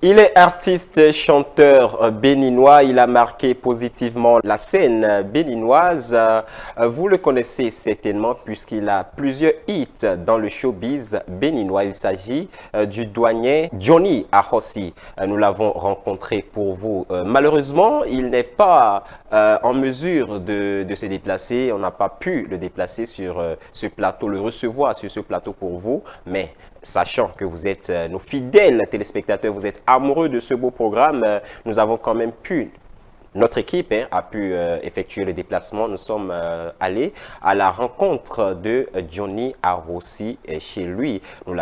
Il est artiste, chanteur béninois. Il a marqué positivement la scène béninoise. Vous le connaissez certainement puisqu'il a plusieurs hits dans le showbiz béninois. Il s'agit du douanier Johnny Ahossi. Nous l'avons rencontré pour vous. Malheureusement, il n'est pas en mesure de se déplacer. On n'a pas pu le déplacer sur ce plateau, le recevoir sur ce plateau pour vous. Mais sachant que vous êtes nos fidèles téléspectateurs, vous êtes amoureux de ce beau programme, nous avons quand même pu, notre équipe a pu effectuer le déplacement. Nous sommes allés à la rencontre de Johnny Ahossi chez lui. Nous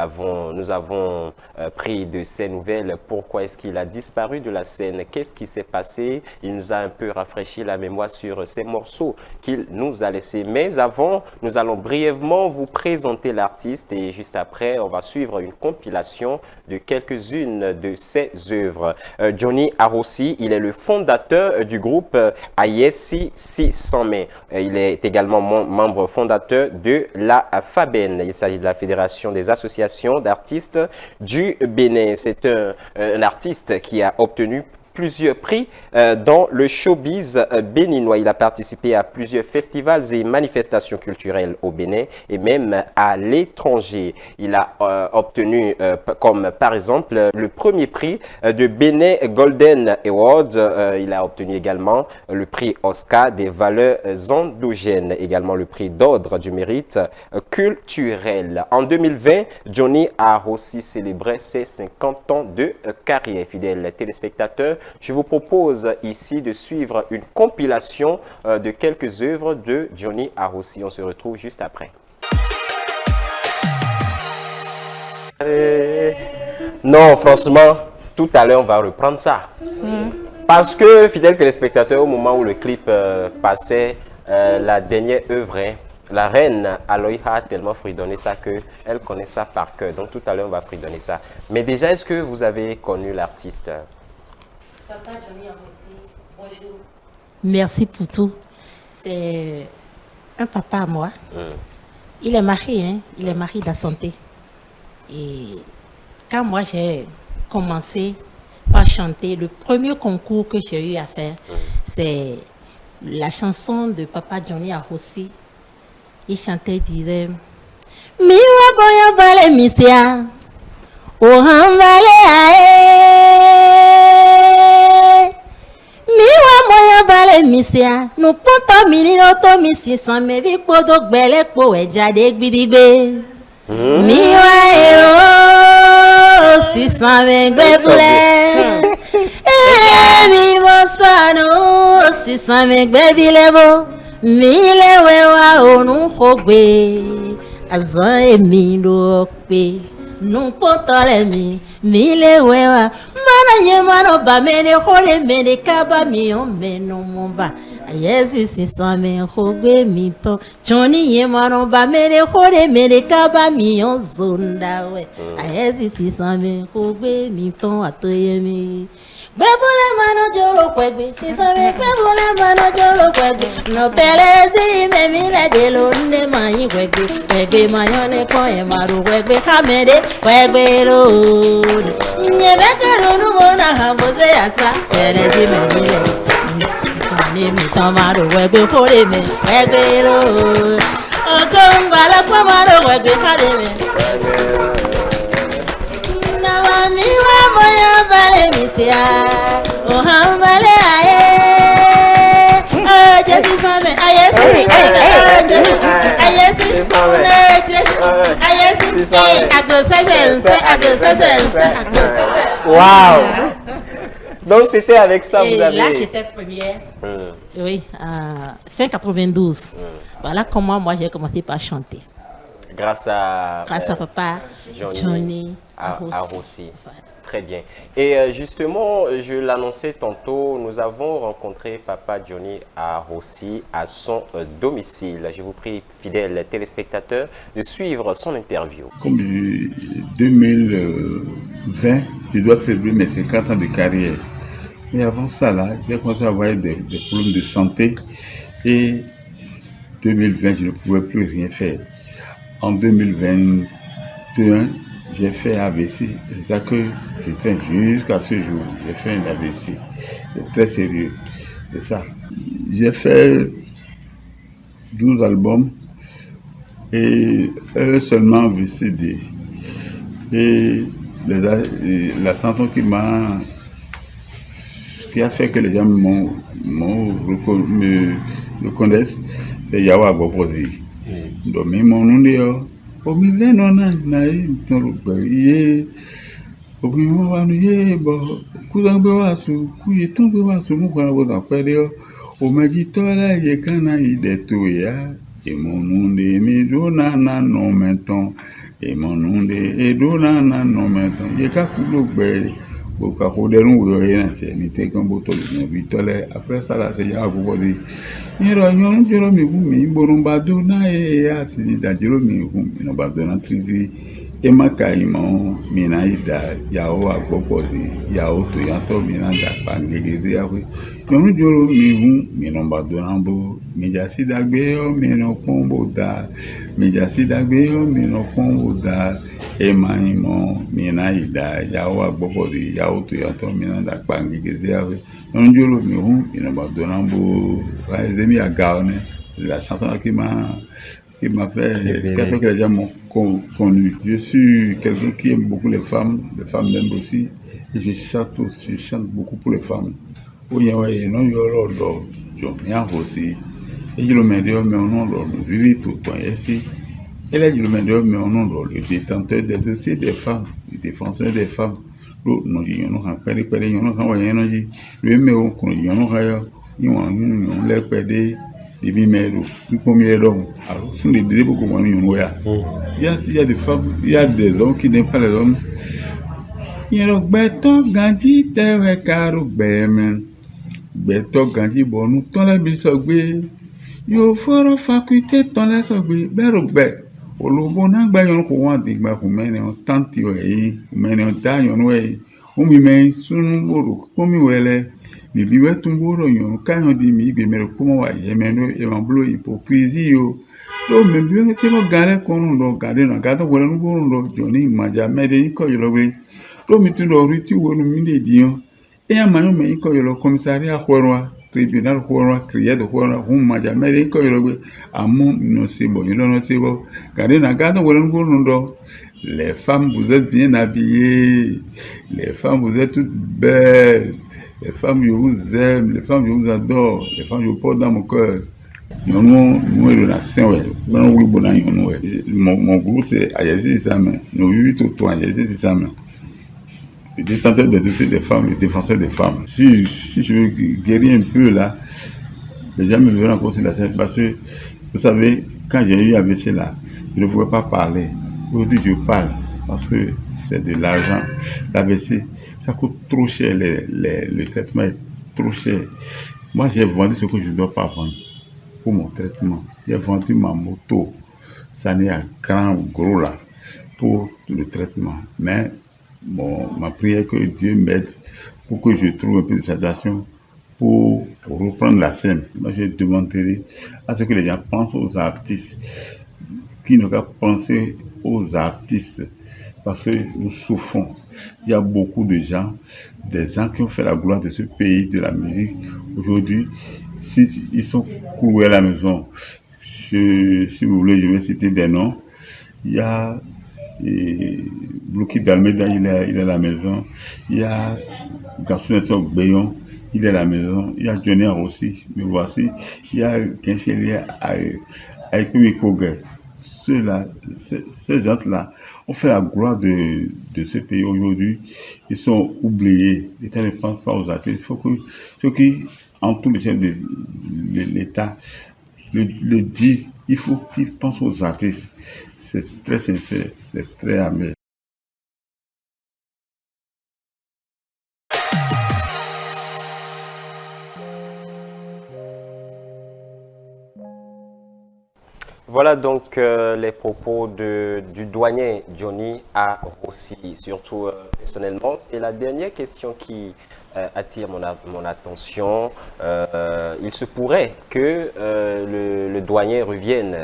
avons pris de ses nouvelles. Pourquoi est-ce qu'il a disparu de la scène? Qu'est-ce qui s'est passé? Il nous a un peu rafraîchi la mémoire sur ces morceaux qu'il nous a laissés. Mais avant, nous allons brièvement vous présenter l'artiste et juste après, on va suivre une compilation de quelques-unes de ses œuvres. Johnny Ahossi, il est le fondateur du groupe Ayesi 600 mai. Il est également membre fondateur de la FABEN. Il s'agit de la Fédération des associations d'artistes du Bénin. C'est un artiste qui a obtenu plusieurs prix dans le showbiz béninois. Il a participé à plusieurs festivals et manifestations culturelles au Bénin et même à l'étranger. Il a obtenu comme par exemple le premier prix de Bénin Golden Awards. Il a obtenu également le prix Oscar des valeurs endogènes, également le prix d'ordre du mérite culturel. En 2020, Johnny Ahossi célébrait ses 50 ans de carrière. Fidèles téléspectateurs, je vous propose ici de suivre une compilation de quelques œuvres de Johnny Ahossi. On se retrouve juste après. Non, franchement, tout à l'heure, on va reprendre ça. Parce que, fidèles téléspectateurs, au moment où le clip passait, la dernière œuvre, la reine Aloïha a tellement fredonné ça qu'elle connaît ça par cœur. Donc tout à l'heure, on va fredonner ça. Mais déjà, est-ce que vous avez connu l'artiste? Papa Johnny Ahossi, bonjour. Merci pour tout. C'est un papa à moi. Il est marié, hein? Il est marié de la santé. Et quand moi j'ai commencé par chanter, le premier concours que j'ai eu à faire, c'est la chanson de papa Johnny Ahossi. Il chantait, il disait Miwa boya vale misia, oham vale ae. Miwa moya vale misia, nous ponta minino to misi sans me vi podo gbele po ejade gbibigbe. Miwa ero si sans me gbebule. Mi mosano si sans me gbebilebo. Mile wewa onu khogbe azan emi lo pe nu potole mi mile wewa mana nyemano ba mene khole mene kaba mi o meno mumba ayezi sisame khogbe mi to Johnny nyemano ba mene khole mene kaba mi o zonda we ayezi sisame khogbe mi to atoyemi. Bebule mano jolo kwegbe, sisame bebule mano jolo kwegbe. No pelezi me mile de lo ne mayi kwegbe. Kwegbe mayone ko e maru kwegbe kamede kwegbe lo. Nyebe kero nu mona hamboze yasa. Pelezi me mile. Kani mi tamaru kwegbe kore me kwegbe lo. Okombala kwa maru kwegbe kade me. Miwa moya vale misia, oham vale aye. Jesi fame aye, Wow! Donc c'était avec ça et vous avez... là j'étais première. Oui, fin 92. Voilà comment moi j'ai commencé par chanter. Grâce à Papa Johnny Ahossi. Très bien. Et justement, je l'annonçais tantôt, nous avons rencontré Papa Johnny Ahossi à son domicile. Je vous prie, fidèles téléspectateurs, de suivre son interview. Comme 2020, je dois célébrer mes 50 ans de carrière. Mais avant ça, là, j'ai commencé à avoir des problèmes de santé. Et 2020, je ne pouvais plus rien faire. En 2021, j'ai fait AVC. C'est ça que j'étais jusqu'à ce jour. J'ai fait un AVC. C'est très sérieux. C'est ça. J'ai fait 12 albums et un seulement VCD. Et la chanson qui a fait que les gens me reconnaissent, c'est Yawa Gopozi. Donc, mon nom est Omi Lenona Naï Torubé. Omi Manu Yebo, Kuzambe Wasu, Kuyetombe Wasu, Mukwana Bozaperio, Omaji Tola Yekana Idetuya, et mon nom est Medona non maintenant, et mon nom est Edona non maintenant, Yekakulube. Après ça, là, c'est Yago. Nyoro mi humi borumbadona asidi dajiro mi humi no badona trizi emaka imo mina ida yao agbogbodi yao to yanto mina da pangegede yawe nyoro joro mi hu mi no badona bo mi jasi dagbe o mi no pombo da mi jasi dagbe o mi no pombo da ema imo mina ida yao agbogbodi yao to yanto mina da pangegede yawe nyoro joro mi hu mi no badona bo Zemi Agaone, la chanson qui m'a fait que les gens m'ont connu. Je suis quelqu'un qui aime beaucoup les femmes m'aiment aussi, et je chante aussi, je chante beaucoup pour les femmes. Oyawe, non, yoro, je m'y aussi. Et je le mets dehors, mais au nom de vivre tout le temps ici. Et là, je le mets dehors, mais au nom de le détenteur des dossiers des femmes, le défenseur des femmes. L'autre, non, il y en a un peu, il y en a un peu, le meilleur qu'on y en a Yon le pede de bimero premier homme alors sont les deux beaucoup moins il y a des femmes il y a des hommes qui n'aiment pas les hommes il beto ganji tewe karu bemen beto ganji bonu ton la bisogbe yo foro faculté ton la sogbe berugbe olobo na gba yon ko wan digba ko mene on tanti o yi mene on da yon we o mi men sunu boro ko mi wele bibi wetumboro yon kanyo di mi be mere kuma wa yemeno e mamblo hypocrisie yo do me bi se mo gare kono do gare na gato wala no boro do joni maja mede ko yolowe do mi tu do riti wonu mi de dion e ya manyo me ko yolo commissariat khorwa tribunal khorwa crier de khorwa hum maja mede ko yolowe amon no sebo yolo no sebo gare na gato wala no boro do. Les femmes, vous êtes bien habillées. Les femmes, vous êtes toutes belles. Les femmes, je vous aime. Les femmes, je vous adore. Les femmes, je vous porte dans mon cœur. Mon groupe, c'est Ayesi Sisame. Nous vivons tout Ayesi Sisame. Le détenteur des femmes, le défenseur des femmes. Si je veux guérir un peu là, les gens me verront encore sur la scène parce que, vous savez, quand j'ai eu AVC là, je ne pouvais pas parler. Aujourd'hui, je parle parce que c'est de l'argent. L'AVC, ça coûte trop cher, le traitement est trop cher. Moi, j'ai vendu ce que je ne dois pas vendre pour mon traitement. J'ai vendu ma moto, ça n'est à grand ou gros là, pour le traitement. Mais bon, ma prière que Dieu m'aide pour que je trouve un peu de satisfaction pour reprendre la scène. Moi, je demanderai à ce que les gens pensent aux artistes, qui n'ont qu'à penser aux artistes, parce que nous souffrons. Il y a beaucoup de gens, des gens qui ont fait la gloire de ce pays, de la musique. Aujourd'hui, ils sont cloués à la maison. Si vous voulez, je vais citer des noms. Il y a Bloki Dalmeda, il est à la maison. Il y a Gaston Bayon, il est à la maison. Il y a Johnny aussi, me voici. Il y a Kenchelia Aikumi Kogue. Ces gens-là ont fait la gloire de ce pays aujourd'hui. Ils sont oubliés. L'État ne pense pas aux artistes. Il faut que ceux qui entourent les chefs de l'État le disent. Il faut qu'ils pensent aux artistes. C'est très sincère, c'est très amer. Voilà donc les propos du douanier Johnny à Rossi. Surtout, personnellement, c'est la dernière question qui attire mon attention. Il se pourrait que le douanier revienne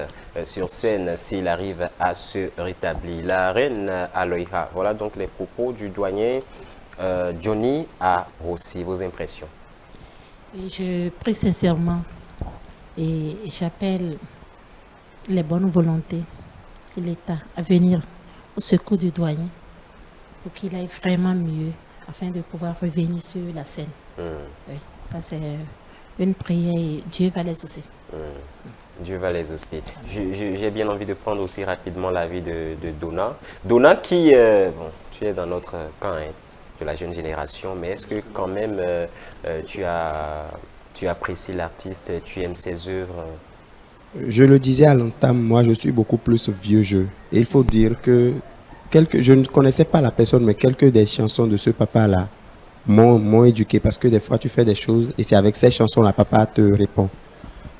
sur scène s'il arrive à se rétablir. La reine Aloïha. Voilà donc les propos du douanier Johnny à Rossi. Vos impressions? Et je prie sincèrement et j'appelle les bonnes volontés de l'État à venir au secours du douanier pour qu'il aille vraiment mieux afin de pouvoir revenir sur la scène. Oui, ça c'est une prière et Dieu va les exaucer. Dieu va les exaucer. J'ai bien envie de prendre aussi rapidement l'avis de Donna. Donna qui, bon, tu es dans notre camp hein, de la jeune génération, mais est-ce que quand même tu apprécies l'artiste, tu aimes ses œuvres? Je le disais à l'entame, moi je suis beaucoup plus vieux jeu. Et il faut dire que je ne connaissais pas la personne, mais quelques des chansons de ce papa-là m'ont éduqué. Parce que des fois tu fais des choses et c'est avec ces chansons-là, papa te répond.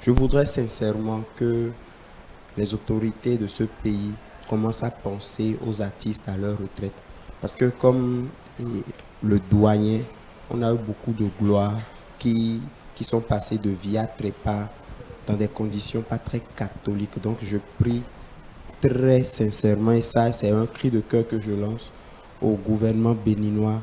Je voudrais sincèrement que les autorités de ce pays commencent à penser aux artistes à leur retraite. Parce que comme le douanier, on a eu beaucoup de gloires qui sont passées de via trépas dans des conditions pas très catholiques. Donc je prie très sincèrement, et ça c'est un cri de cœur que je lance au gouvernement béninois,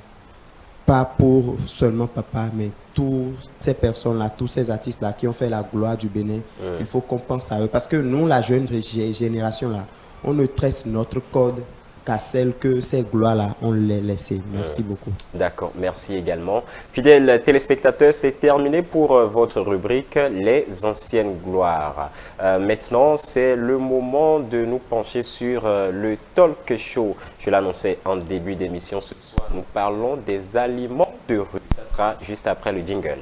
pas pour seulement papa, mais toutes ces personnes-là, tous ces artistes-là qui ont fait la gloire du Bénin, il faut qu'on pense à eux. Parce que nous, la jeune génération-là, on ne tresse notre code qu'à celle que ces gloires-là, on les laissées. Merci beaucoup. D'accord, merci également. Fidèles téléspectateurs, c'est terminé pour votre rubrique Les anciennes gloires. Maintenant, c'est le moment de nous pencher sur le talk show. Je l'annonçais en début d'émission ce soir. Nous parlons des aliments de rue. Ça sera juste après le jingle.